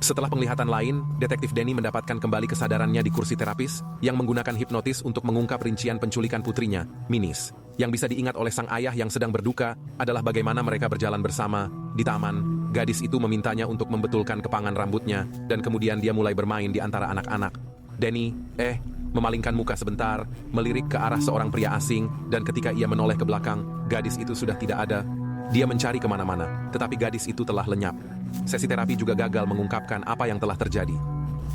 Setelah penglihatan lain, detektif Danny mendapatkan kembali kesadarannya di kursi terapis yang menggunakan hipnotis untuk mengungkap rincian penculikan putrinya, Minis. Yang bisa diingat oleh sang ayah yang sedang berduka adalah bagaimana mereka berjalan bersama di taman. Gadis itu memintanya untuk membetulkan kepangan rambutnya dan kemudian dia mulai bermain di antara anak-anak. Danny, memalingkan muka sebentar, melirik ke arah seorang pria asing dan ketika ia menoleh ke belakang, gadis itu sudah tidak ada. Dia mencari kemana-mana, tetapi gadis itu telah lenyap. Sesi terapi juga gagal mengungkapkan apa yang telah terjadi.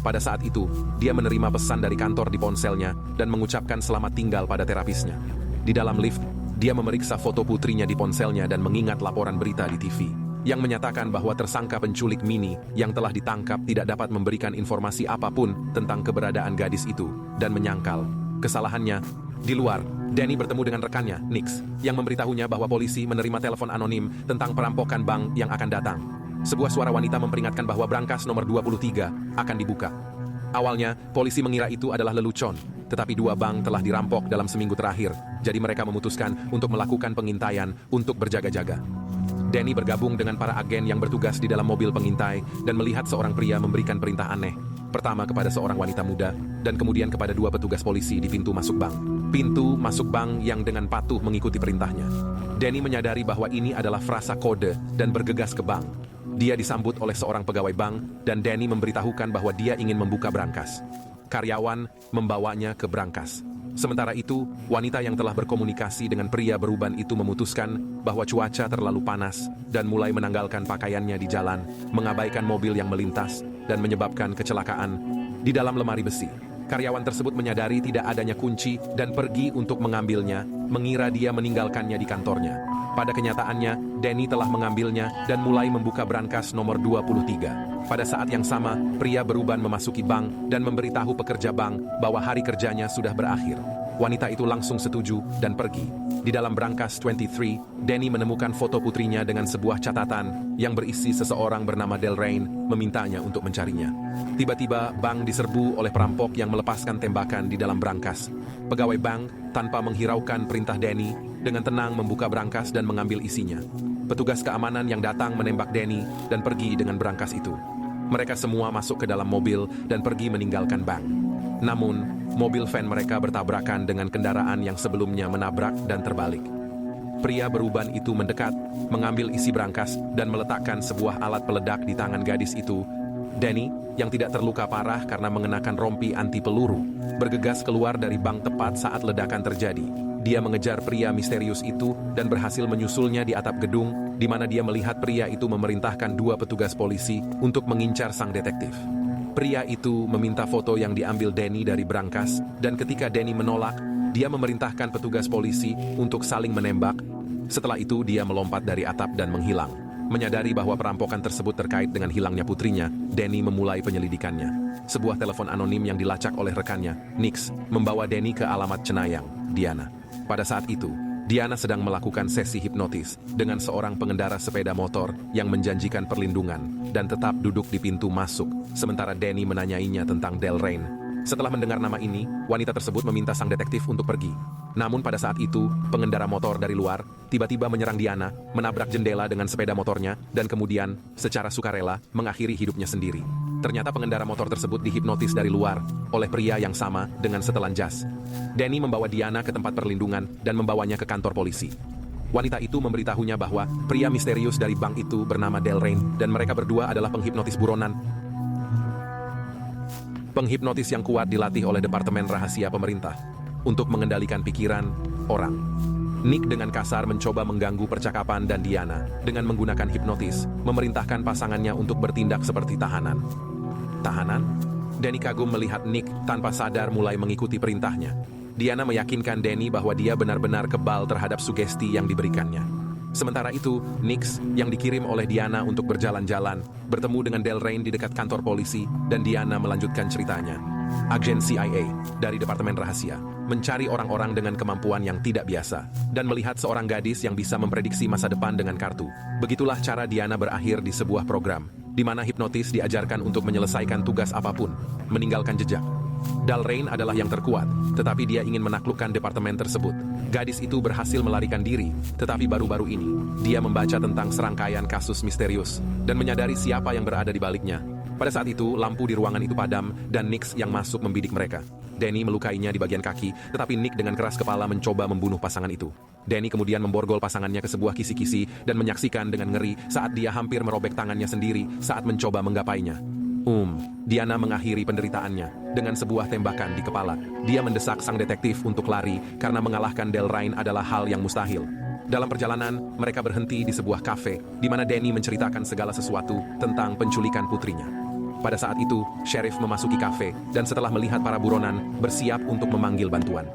Pada saat itu, dia menerima pesan dari kantor di ponselnya dan mengucapkan selamat tinggal pada terapisnya. Di dalam lift, dia memeriksa foto putrinya di ponselnya dan mengingat laporan berita di TV yang menyatakan bahwa tersangka penculik Mini yang telah ditangkap tidak dapat memberikan informasi apapun tentang keberadaan gadis itu dan menyangkal kesalahannya. Di luar, Danny bertemu dengan rekannya, Nix, yang memberitahunya bahwa polisi menerima telepon anonim tentang perampokan bank yang akan datang. Sebuah suara wanita memperingatkan bahwa brankas nomor 23 akan dibuka. Awalnya, polisi mengira itu adalah lelucon, tetapi 2 bank telah dirampok dalam seminggu terakhir, jadi mereka memutuskan untuk melakukan pengintaian untuk berjaga-jaga. Danny bergabung dengan para agen yang bertugas di dalam mobil pengintai dan melihat seorang pria memberikan perintah aneh. Pertama kepada seorang wanita muda, dan kemudian kepada 2 petugas polisi di pintu masuk bank. Pintu masuk bank yang dengan patuh mengikuti perintahnya. Danny menyadari bahwa ini adalah frasa kode dan bergegas ke bank. Dia disambut oleh seorang pegawai bank, dan Danny memberitahukan bahwa dia ingin membuka brankas. Karyawan membawanya ke brankas. Sementara itu, wanita yang telah berkomunikasi dengan pria beruban itu memutuskan bahwa cuaca terlalu panas dan mulai menanggalkan pakaiannya di jalan, mengabaikan mobil yang melintas, dan menyebabkan kecelakaan. Di dalam lemari besi, karyawan tersebut menyadari tidak adanya kunci dan pergi untuk mengambilnya, mengira dia meninggalkannya di kantornya. Pada kenyataannya, Danny telah mengambilnya dan mulai membuka brankas nomor 23. Pada saat yang sama, pria beruban memasuki bank dan memberitahu pekerja bank bahwa hari kerjanya sudah berakhir. Wanita itu langsung setuju dan pergi. Di dalam brankas 23, Danny menemukan foto putrinya dengan sebuah catatan yang berisi seseorang bernama Delrain memintanya untuk mencarinya. Tiba-tiba, bank diserbu oleh perampok yang melepaskan tembakan di dalam brankas. Pegawai bank, tanpa menghiraukan perintah Danny, dengan tenang membuka brankas dan mengambil isinya. Petugas keamanan yang datang menembak Danny dan pergi dengan brankas itu. Mereka semua masuk ke dalam mobil dan pergi meninggalkan bank. Namun, mobil van mereka bertabrakan dengan kendaraan yang sebelumnya menabrak dan terbalik. Pria beruban itu mendekat, mengambil isi brankas, dan meletakkan sebuah alat peledak di tangan gadis itu. Danny, yang tidak terluka parah karena mengenakan rompi anti peluru, bergegas keluar dari bank tepat saat ledakan terjadi. Dia mengejar pria misterius itu dan berhasil menyusulnya di atap gedung, di mana dia melihat pria itu memerintahkan 2 petugas polisi untuk mengincar sang detektif. Pria itu meminta foto yang diambil Danny dari brankas, dan ketika Danny menolak, dia memerintahkan petugas polisi untuk saling menembak. Setelah itu, dia melompat dari atap dan menghilang. Menyadari bahwa perampokan tersebut terkait dengan hilangnya putrinya, Danny memulai penyelidikannya. Sebuah telepon anonim yang dilacak oleh rekannya, Nix, membawa Danny ke alamat cenayang, Diana. Pada saat itu, Diana sedang melakukan sesi hipnotis dengan seorang pengendara sepeda motor yang menjanjikan perlindungan dan tetap duduk di pintu masuk, sementara Danny menanyainya tentang Delrain. Setelah mendengar nama ini, wanita tersebut meminta sang detektif untuk pergi. Namun pada saat itu, pengendara motor dari luar tiba-tiba menyerang Diana, menabrak jendela dengan sepeda motornya, dan kemudian, secara sukarela, mengakhiri hidupnya sendiri. Ternyata pengendara motor tersebut dihipnotis dari luar oleh pria yang sama dengan setelan jas. Danny membawa Diana ke tempat perlindungan dan membawanya ke kantor polisi. Wanita itu memberitahunya bahwa pria misterius dari bank itu bernama Delrain dan mereka berdua adalah penghipnotis buronan. Penghipnotis yang kuat dilatih oleh Departemen Rahasia Pemerintah untuk mengendalikan pikiran orang. Nick dengan kasar mencoba mengganggu percakapan dan Diana dengan menggunakan hipnotis, memerintahkan pasangannya untuk bertindak seperti tahanan. Tahanan? Danny kagum melihat Nick tanpa sadar mulai mengikuti perintahnya. Diana meyakinkan Danny bahwa dia benar-benar kebal terhadap sugesti yang diberikannya. Sementara itu, Nix yang dikirim oleh Diana untuk berjalan-jalan, bertemu dengan Delrain di dekat kantor polisi, dan Diana melanjutkan ceritanya. Agen CIA dari Departemen Rahasia mencari orang-orang dengan kemampuan yang tidak biasa dan melihat seorang gadis yang bisa memprediksi masa depan dengan kartu. Begitulah cara Diana berakhir di sebuah program, di mana hipnotis diajarkan untuk menyelesaikan tugas apapun, meninggalkan jejak. Delrain adalah yang terkuat, tetapi dia ingin menaklukkan departemen tersebut. Gadis itu berhasil melarikan diri, tetapi baru-baru ini, dia membaca tentang serangkaian kasus misterius dan menyadari siapa yang berada di baliknya. Pada saat itu, lampu di ruangan itu padam dan Nix yang masuk membidik mereka. Danny melukainya di bagian kaki, tetapi Nick dengan keras kepala mencoba membunuh pasangan itu. Danny kemudian memborgol pasangannya ke sebuah kisi-kisi dan menyaksikan dengan ngeri saat dia hampir merobek tangannya sendiri saat mencoba menggapainya. Diana mengakhiri penderitaannya dengan sebuah tembakan di kepala. Dia mendesak sang detektif untuk lari karena mengalahkan Delrain adalah hal yang mustahil. Dalam perjalanan, mereka berhenti di sebuah kafe di mana Danny menceritakan segala sesuatu tentang penculikan putrinya. Pada saat itu, sheriff memasuki kafe dan setelah melihat para buronan, bersiap untuk memanggil bantuan.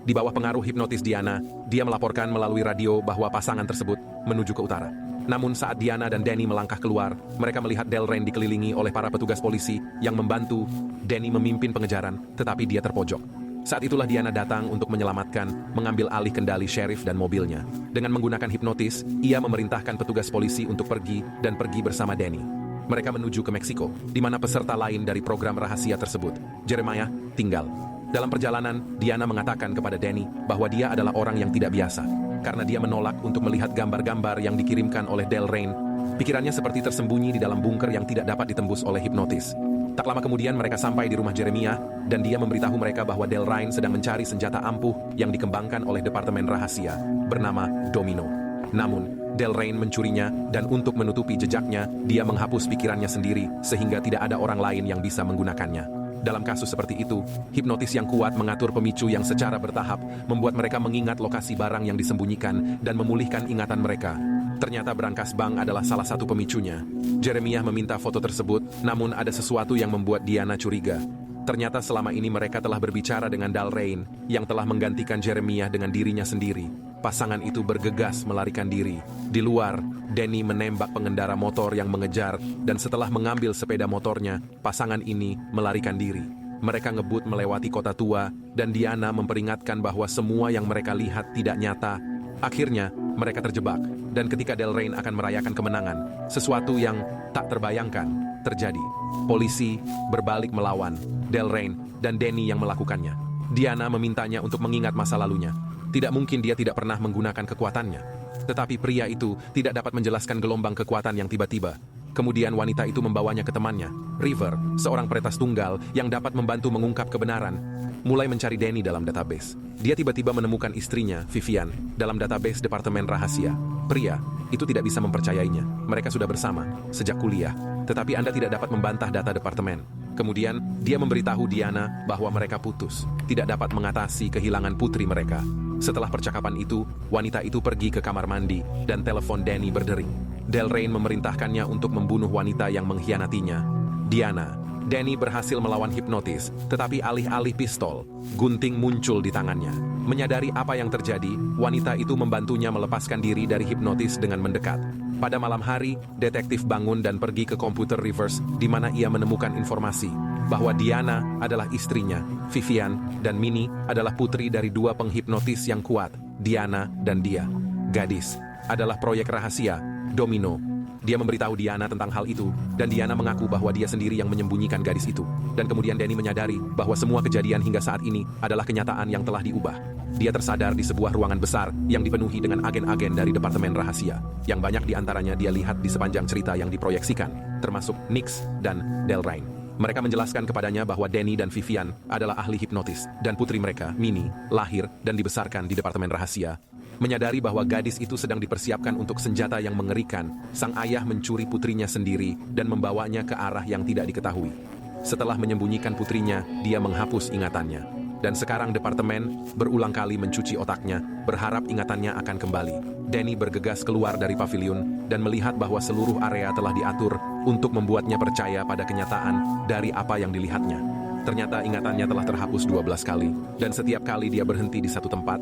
Di bawah pengaruh hipnotis Diana, dia melaporkan melalui radio bahwa pasangan tersebut menuju ke utara. Namun saat Diana dan Danny melangkah keluar, mereka melihat Delrain dikelilingi oleh para petugas polisi yang membantu Danny memimpin pengejaran, tetapi dia terpojok. Saat itulah Diana datang untuk menyelamatkan, mengambil alih kendali sheriff dan mobilnya. Dengan menggunakan hipnotis, ia memerintahkan petugas polisi untuk pergi dan pergi bersama Danny. Mereka menuju ke Meksiko, di mana peserta lain dari program rahasia tersebut, Jeremiah, tinggal. Dalam perjalanan, Diana mengatakan kepada Danny bahwa dia adalah orang yang tidak biasa, karena dia menolak untuk melihat gambar-gambar yang dikirimkan oleh Delrain. Pikirannya seperti tersembunyi di dalam bunker yang tidak dapat ditembus oleh hipnotis. Tak lama kemudian mereka sampai di rumah Jeremiah, dan dia memberitahu mereka bahwa Delrain sedang mencari senjata ampuh yang dikembangkan oleh Departemen Rahasia, bernama Domino. Namun, Delrain mencurinya, dan untuk menutupi jejaknya, dia menghapus pikirannya sendiri, sehingga tidak ada orang lain yang bisa menggunakannya. Dalam kasus seperti itu, hipnotis yang kuat mengatur pemicu yang secara bertahap, membuat mereka mengingat lokasi barang yang disembunyikan, dan memulihkan ingatan mereka. Ternyata berangkas bank adalah salah satu pemicunya. Jeremiah meminta foto tersebut, namun ada sesuatu yang membuat Diana curiga. Ternyata selama ini mereka telah berbicara dengan Delrain, yang telah menggantikan Jeremiah dengan dirinya sendiri. Pasangan itu bergegas melarikan diri. Di luar, Danny menembak pengendara motor yang mengejar, dan setelah mengambil sepeda motornya, pasangan ini melarikan diri. Mereka ngebut melewati kota tua, dan Diana memperingatkan bahwa semua yang mereka lihat tidak nyata. Akhirnya, mereka terjebak, dan ketika Delrain akan merayakan kemenangan, sesuatu yang tak terbayangkan terjadi. Polisi berbalik melawan Delrain dan Danny yang melakukannya. Diana memintanya untuk mengingat masa lalunya. Tidak mungkin dia tidak pernah menggunakan kekuatannya. Tetapi pria itu tidak dapat menjelaskan gelombang kekuatan yang tiba-tiba. Kemudian wanita itu membawanya ke temannya, River, seorang peretas tunggal yang dapat membantu mengungkap kebenaran, mulai mencari Danny dalam database. Dia tiba-tiba menemukan istrinya, Vivian, dalam database Departemen Rahasia. Pria itu tidak bisa mempercayainya. Mereka sudah bersama sejak kuliah, tetapi Anda tidak dapat membantah data departemen. Kemudian, dia memberitahu Diana bahwa mereka putus, tidak dapat mengatasi kehilangan putri mereka. Setelah percakapan itu, wanita itu pergi ke kamar mandi, dan telepon Danny berdering. Delrain memerintahkannya untuk membunuh wanita yang mengkhianatinya, Diana. Danny berhasil melawan hipnotis, tetapi alih-alih pistol, gunting muncul di tangannya. Menyadari apa yang terjadi, wanita itu membantunya melepaskan diri dari hipnotis dengan mendekat. Pada malam hari, detektif bangun dan pergi ke komputer Rivers, di mana ia menemukan informasi bahwa Diana adalah istrinya, Vivian, dan Minnie adalah putri dari dua penghipnotis yang kuat, Diana dan dia. Gadis adalah proyek rahasia, Domino. Dia memberitahu Diana tentang hal itu, dan Diana mengaku bahwa dia sendiri yang menyembunyikan gadis itu. Dan kemudian Danny menyadari bahwa semua kejadian hingga saat ini adalah kenyataan yang telah diubah. Dia tersadar di sebuah ruangan besar yang dipenuhi dengan agen-agen dari Departemen Rahasia, yang banyak diantaranya dia lihat di sepanjang cerita yang diproyeksikan, termasuk Nix dan Delrain. Mereka menjelaskan kepadanya bahwa Danny dan Vivian adalah ahli hipnotis, dan putri mereka, Minnie, lahir dan dibesarkan di Departemen Rahasia. Menyadari bahwa gadis itu sedang dipersiapkan untuk senjata yang mengerikan, sang ayah mencuri putrinya sendiri dan membawanya ke arah yang tidak diketahui. Setelah menyembunyikan putrinya, dia menghapus ingatannya. Dan sekarang departemen berulang kali mencuci otaknya, berharap ingatannya akan kembali. Danny bergegas keluar dari pavilion dan melihat bahwa seluruh area telah diatur untuk membuatnya percaya pada kenyataan dari apa yang dilihatnya. Ternyata ingatannya telah terhapus 12 kali, dan setiap kali dia berhenti di satu tempat,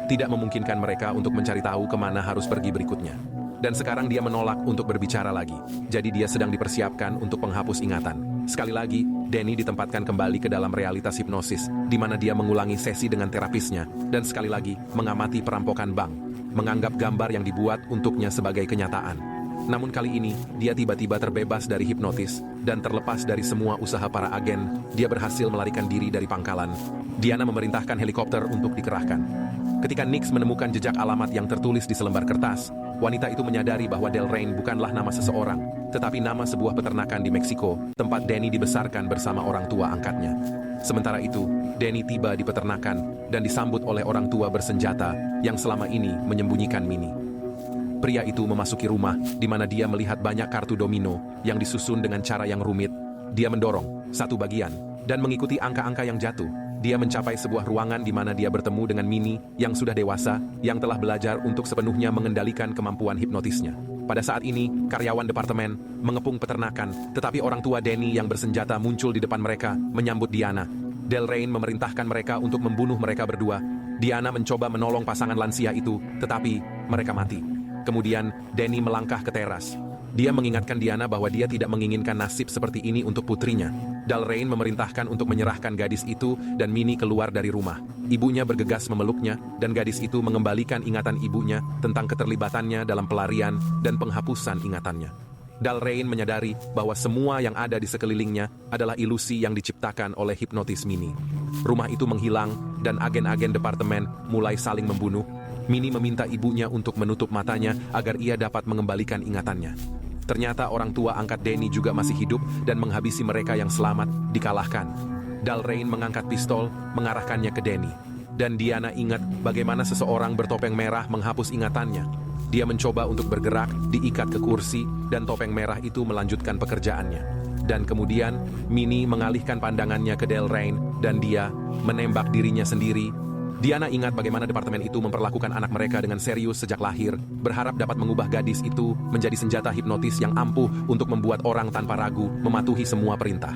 tidak memungkinkan mereka untuk mencari tahu kemana harus pergi berikutnya. Dan sekarang dia menolak untuk berbicara lagi, jadi dia sedang dipersiapkan untuk penghapus ingatan. Sekali lagi, Danny ditempatkan kembali ke dalam realitas hipnosis, di mana dia mengulangi sesi dengan terapisnya, dan sekali lagi mengamati perampokan bank, menganggap gambar yang dibuat untuknya sebagai kenyataan. Namun kali ini, dia tiba-tiba terbebas dari hipnotis, dan terlepas dari semua usaha para agen, dia berhasil melarikan diri dari pangkalan. Diana memerintahkan helikopter untuk dikerahkan. Ketika Nix menemukan jejak alamat yang tertulis di selembar kertas, wanita itu menyadari bahwa Delrain bukanlah nama seseorang, tetapi nama sebuah peternakan di Meksiko, tempat Danny dibesarkan bersama orang tua angkatnya. Sementara itu, Danny tiba di peternakan dan disambut oleh orang tua bersenjata yang selama ini menyembunyikan Minnie. Pria itu memasuki rumah di mana dia melihat banyak kartu domino yang disusun dengan cara yang rumit. Dia mendorong satu bagian dan mengikuti angka-angka yang jatuh. Dia mencapai sebuah ruangan di mana dia bertemu dengan Minnie yang sudah dewasa, yang telah belajar untuk sepenuhnya mengendalikan kemampuan hipnotisnya. Pada saat ini, karyawan departemen mengepung peternakan, tetapi orang tua Danny yang bersenjata muncul di depan mereka, menyambut Diana. Delrain memerintahkan mereka untuk membunuh mereka berdua. Diana mencoba menolong pasangan lansia itu, tetapi mereka mati. Kemudian, Danny melangkah ke teras. Dia mengingatkan Diana bahwa dia tidak menginginkan nasib seperti ini untuk putrinya. Delrain memerintahkan untuk menyerahkan gadis itu dan Minnie keluar dari rumah. Ibunya bergegas memeluknya dan gadis itu mengembalikan ingatan ibunya tentang keterlibatannya dalam pelarian dan penghapusan ingatannya. Delrain menyadari bahwa semua yang ada di sekelilingnya adalah ilusi yang diciptakan oleh hipnotis Minnie. Rumah itu menghilang dan agen-agen departemen mulai saling membunuh. Minnie meminta ibunya untuk menutup matanya agar ia dapat mengembalikan ingatannya. Ternyata orang tua angkat Danny juga masih hidup dan menghabisi mereka yang selamat dikalahkan. Delrain mengangkat pistol, mengarahkannya ke Danny. Dan Diana ingat bagaimana seseorang bertopeng merah menghapus ingatannya. Dia mencoba untuk bergerak, diikat ke kursi, dan topeng merah itu melanjutkan pekerjaannya. Dan kemudian, Minnie mengalihkan pandangannya ke Delrain, dan dia menembak dirinya sendiri. Diana ingat bagaimana departemen itu memperlakukan anak mereka dengan serius sejak lahir, berharap dapat mengubah gadis itu menjadi senjata hipnotis yang ampuh untuk membuat orang tanpa ragu mematuhi semua perintah.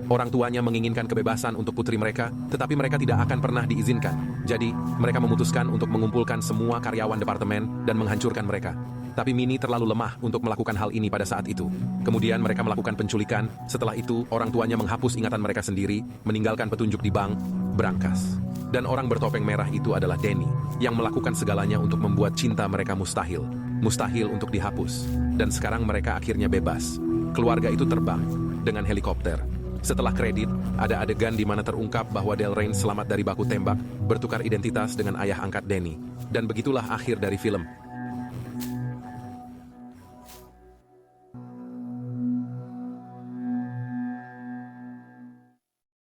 Orang tuanya menginginkan kebebasan untuk putri mereka, tetapi mereka tidak akan pernah diizinkan. Jadi, mereka memutuskan untuk mengumpulkan semua karyawan departemen dan menghancurkan mereka. Tapi Minnie terlalu lemah untuk melakukan hal ini pada saat itu. Kemudian mereka melakukan penculikan, setelah itu orang tuanya menghapus ingatan mereka sendiri, meninggalkan petunjuk di bank, berangkas. Dan orang bertopeng merah itu adalah Danny, yang melakukan segalanya untuk membuat cinta mereka mustahil. Mustahil untuk dihapus. Dan sekarang mereka akhirnya bebas. Keluarga itu terbang dengan helikopter. Setelah kredit, ada adegan di mana terungkap bahwa Delrain selamat dari baku tembak, bertukar identitas dengan ayah angkat Danny. Dan begitulah akhir dari film.